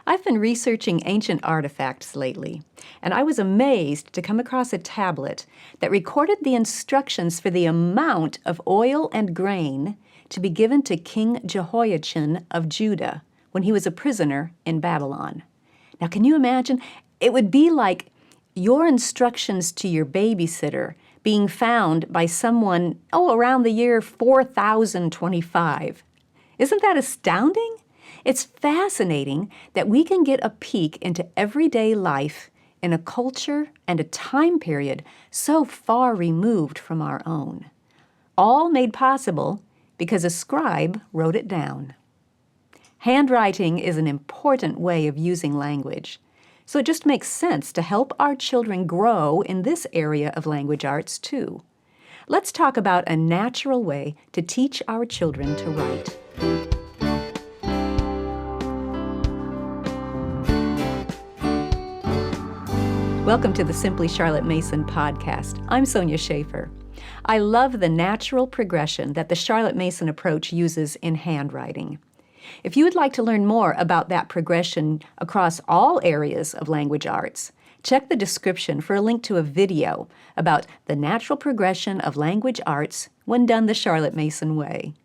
I've been researching ancient artifacts lately, and I was amazed to come across a tablet that recorded the instructions for the amount of oil and grain to be given to King Jehoiachin of Judah when he was a prisoner in Babylon. Now, can you imagine? It would be like your instructions to your babysitter being found by someone, around the year 4025. Isn't that astounding? It's fascinating that we can get a peek into everyday life in a culture and a time period so far removed from our own. All made possible because a scribe wrote it down. Handwriting is an important way of using language, so it just makes sense to help our children grow in this area of language arts too. Let's talk about a natural way to teach our children to write. Welcome to the Simply Charlotte Mason podcast. I'm Sonia Schaefer. I love the natural progression that the Charlotte Mason approach uses in handwriting. If you would like to learn more about that progression across all areas of language arts, check the description for a link to a video about the natural progression of language arts when done the Charlotte Mason way.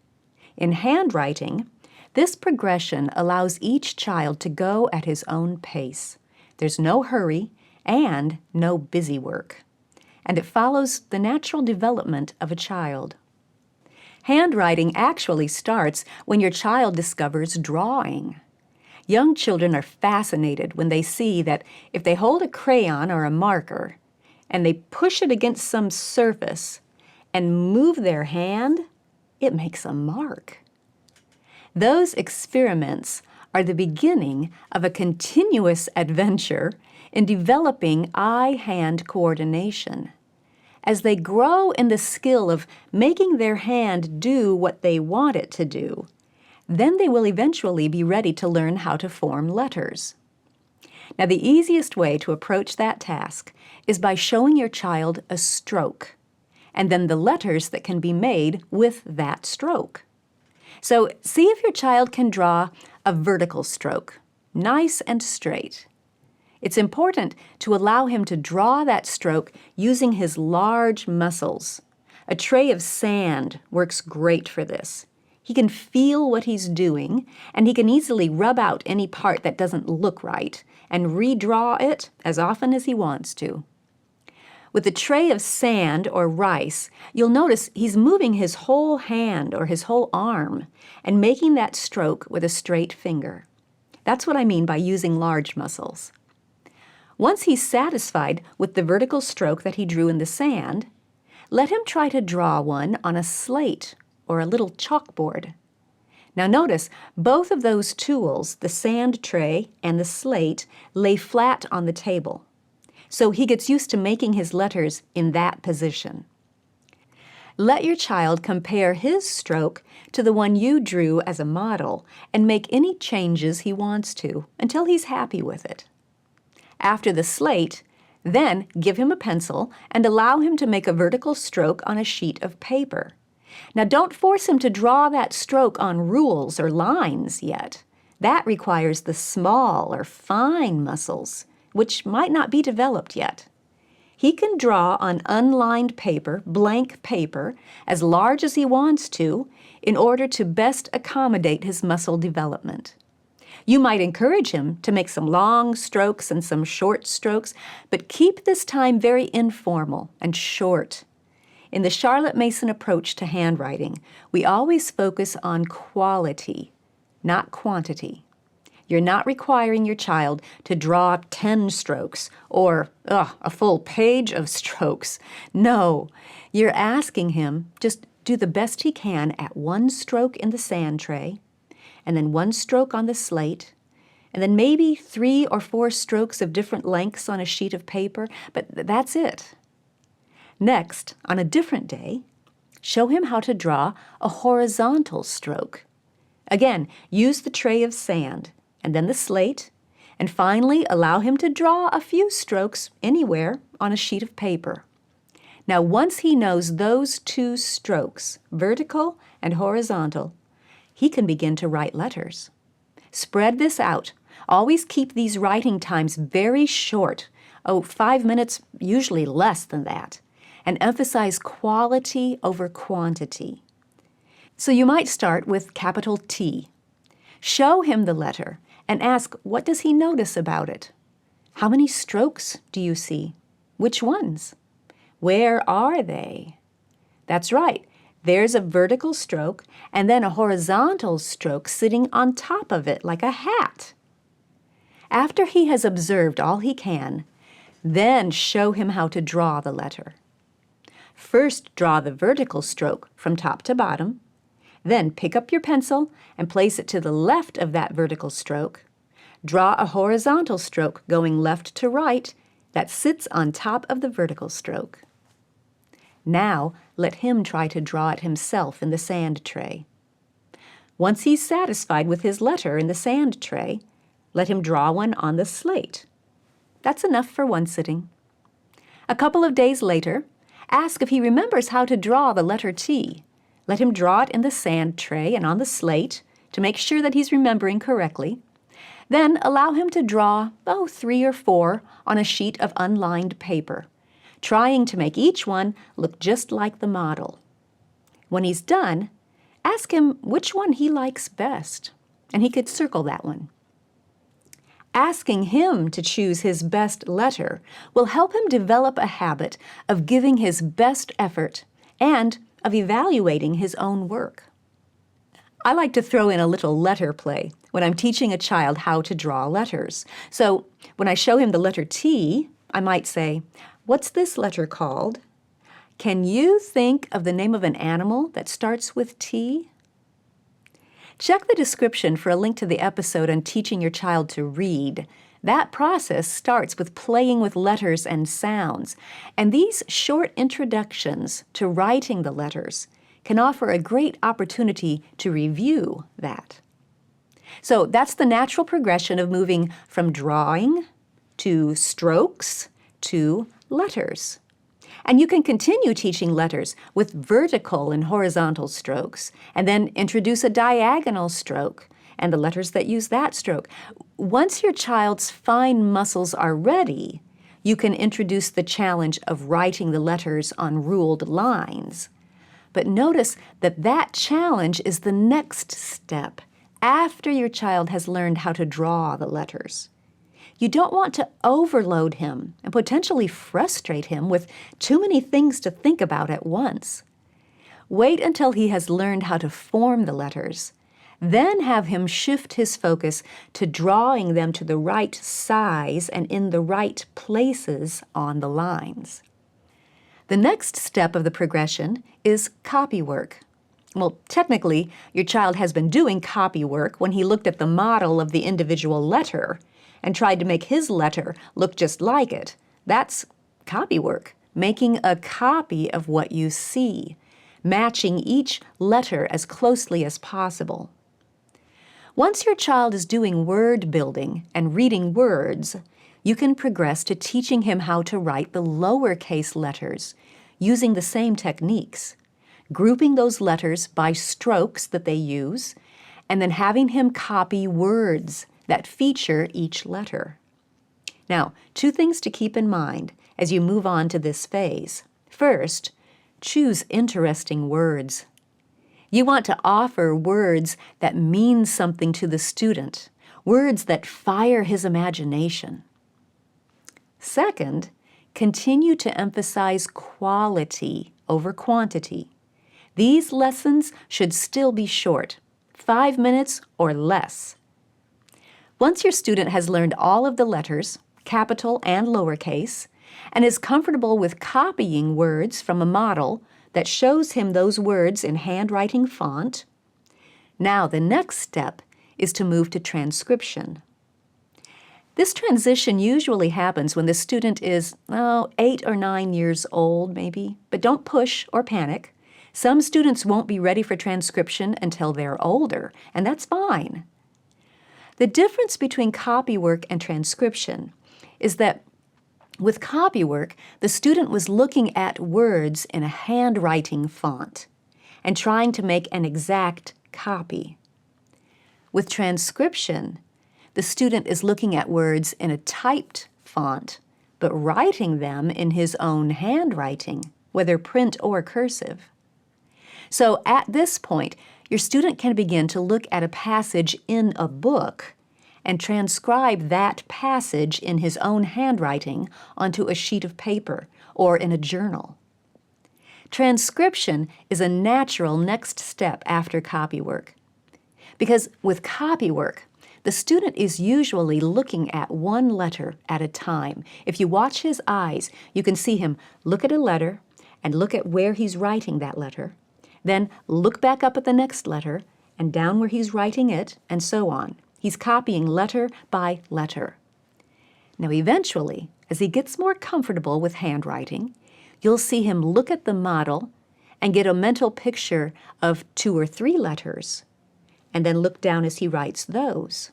In handwriting, this progression allows each child to go at his own pace. There's no hurry and no busy work, and it follows the natural development of a child. Handwriting actually starts when your child discovers drawing. Young children are fascinated when they see that if they hold a crayon or a marker and they push it against some surface and move their hand, it makes a mark. Those experiments are the beginning of a continuous adventure in developing eye-hand coordination. As they grow in the skill of making their hand do what they want it to do, then they will eventually be ready to learn how to form letters. Now, the easiest way to approach that task is by showing your child a stroke, and then the letters that can be made with that stroke. So, see if your child can draw a vertical stroke, nice and straight. It's important to allow him to draw that stroke using his large muscles. A tray of sand works great for this. He can feel what he's doing, and he can easily rub out any part that doesn't look right and redraw it as often as he wants to. With a tray of sand or rice, you'll notice he's moving his whole hand or his whole arm and making that stroke with a straight finger. That's what I mean by using large muscles. Once he's satisfied with the vertical stroke that he drew in the sand, let him try to draw one on a slate or a little chalkboard. Now notice, both of those tools, the sand tray and the slate, lay flat on the table. So he gets used to making his letters in that position. Let your child compare his stroke to the one you drew as a model and make any changes he wants to until he's happy with it. After the slate, then give him a pencil and allow him to make a vertical stroke on a sheet of paper. Now, don't force him to draw that stroke on rules or lines yet. That requires the small or fine muscles, which might not be developed yet. He can draw on unlined paper, blank paper, as large as he wants to in order to best accommodate his muscle development. You might encourage him to make some long strokes and some short strokes, but keep this time very informal and short. In the Charlotte Mason approach to handwriting, we always focus on quality, not quantity. You're not requiring your child to draw 10 strokes or a full page of strokes. No, you're asking him just do the best he can at one stroke in the sand tray, and then one stroke on the slate, and then maybe 3 or 4 strokes of different lengths on a sheet of paper, but that's it. Next, on a different day, show him how to draw a horizontal stroke. Again, use the tray of sand, and then the slate, and finally allow him to draw a few strokes anywhere on a sheet of paper. Now, once he knows those 2 strokes, vertical and horizontal, he can begin to write letters. Spread this out Always keep these writing times very short. 5 minutes, usually less than that. And emphasize quality over quantity. So you might start with capital T. Show him the letter and ask, what does he notice about it? How many strokes do you see? Which ones? Where are they? That's right. There's a vertical stroke and then a horizontal stroke sitting on top of it like a hat. After he has observed all he can, then show him how to draw the letter. First, draw the vertical stroke from top to bottom. Then pick up your pencil and place it to the left of that vertical stroke. Draw a horizontal stroke going left to right that sits on top of the vertical stroke. Now, let him try to draw it himself in the sand tray. Once he's satisfied with his letter in the sand tray, let him draw one on the slate. That's enough for one sitting. A couple of days later, ask if he remembers how to draw the letter T. Let him draw it in the sand tray and on the slate to make sure that he's remembering correctly. Then allow him to draw, 3 or 4 on a sheet of unlined paper, trying to make each one look just like the model. When he's done, ask him which one he likes best, and he could circle that one. Asking him to choose his best letter will help him develop a habit of giving his best effort and of evaluating his own work. I like to throw in a little letter play when I'm teaching a child how to draw letters. So when I show him the letter T, I might say, "What's this letter called? Can you think of the name of an animal that starts with T?" Check the description for a link to the episode on teaching your child to read. That process starts with playing with letters and sounds, and these short introductions to writing the letters can offer a great opportunity to review that. So that's the natural progression of moving from drawing to strokes to letters. And you can continue teaching letters with vertical and horizontal strokes, and then introduce a diagonal stroke and the letters that use that stroke. Once your child's fine muscles are ready, you can introduce the challenge of writing the letters on ruled lines. But notice that that challenge is the next step after your child has learned how to draw the letters. You don't want to overload him and potentially frustrate him with too many things to think about at once. Wait until he has learned how to form the letters. Then have him shift his focus to drawing them to the right size and in the right places on the lines. The next step of the progression is copy work. Well, technically, your child has been doing copy work when he looked at the model of the individual letter and tried to make his letter look just like it. That's copy work, making a copy of what you see, matching each letter as closely as possible. Once your child is doing word building and reading words, you can progress to teaching him how to write the lowercase letters using the same techniques, grouping those letters by strokes that they use, and then having him copy words that feature each letter. Now, 2 things to keep in mind as you move on to this phase. First, choose interesting words. You want to offer words that mean something to the student, words that fire his imagination. Second, continue to emphasize quality over quantity. These lessons should still be short, 5 minutes or less. Once your student has learned all of the letters, capital and lowercase, and is comfortable with copying words from a model that shows him those words in handwriting font, now the next step is to move to transcription. This transition usually happens when the student is, 8 or 9 years old maybe, but don't push or panic. Some students won't be ready for transcription until they're older, and that's fine. The difference between copywork and transcription is that with copywork, the student was looking at words in a handwriting font and trying to make an exact copy. With transcription, the student is looking at words in a typed font, but writing them in his own handwriting, whether print or cursive. So at this point, your student can begin to look at a passage in a book and transcribe that passage in his own handwriting onto a sheet of paper or in a journal. Transcription is a natural next step after copywork, because with copywork, the student is usually looking at one letter at a time. If you watch his eyes, you can see him look at a letter and look at where he's writing that letter, then look back up at the next letter and down where he's writing it, and so on. He's copying letter by letter. Now eventually, as he gets more comfortable with handwriting, you'll see him look at the model and get a mental picture of 2 or 3 letters, and then look down as he writes those.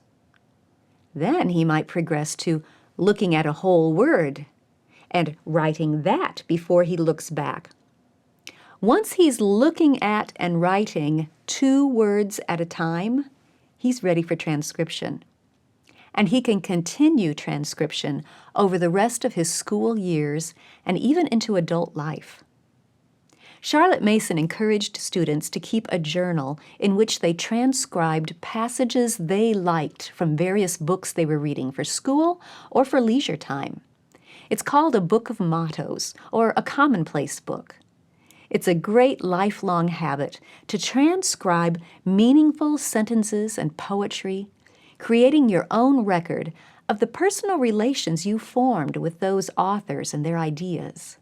Then he might progress to looking at a whole word and writing that before he looks back. Once he's looking at and writing 2 words at a time, he's ready for transcription. And he can continue transcription over the rest of his school years and even into adult life. Charlotte Mason encouraged students to keep a journal in which they transcribed passages they liked from various books they were reading for school or for leisure time. It's called a book of mottos or a commonplace book. It's a great lifelong habit to transcribe meaningful sentences and poetry, creating your own record of the personal relations you formed with those authors and their ideas.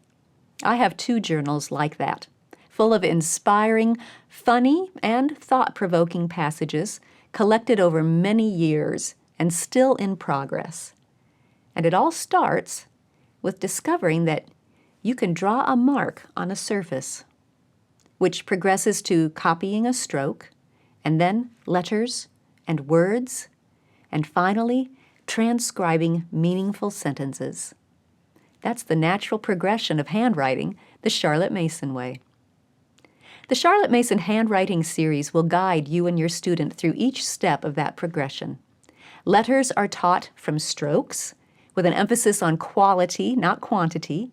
I have 2 journals like that, full of inspiring, funny, and thought-provoking passages collected over many years and still in progress. And it all starts with discovering that you can draw a mark on a surface, which progresses to copying a stroke, and then letters and words, and finally transcribing meaningful sentences. That's the natural progression of handwriting, the Charlotte Mason way. The Charlotte Mason Handwriting Series will guide you and your student through each step of that progression. Letters are taught from strokes, with an emphasis on quality, not quantity.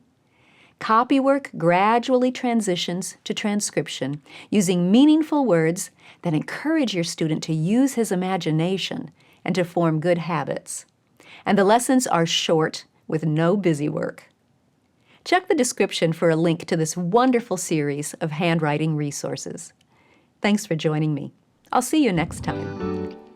Copywork gradually transitions to transcription, using meaningful words that encourage your student to use his imagination and to form good habits. And the lessons are short, with no busy work. Check the description for a link to this wonderful series of handwriting resources. Thanks for joining me. I'll see you next time.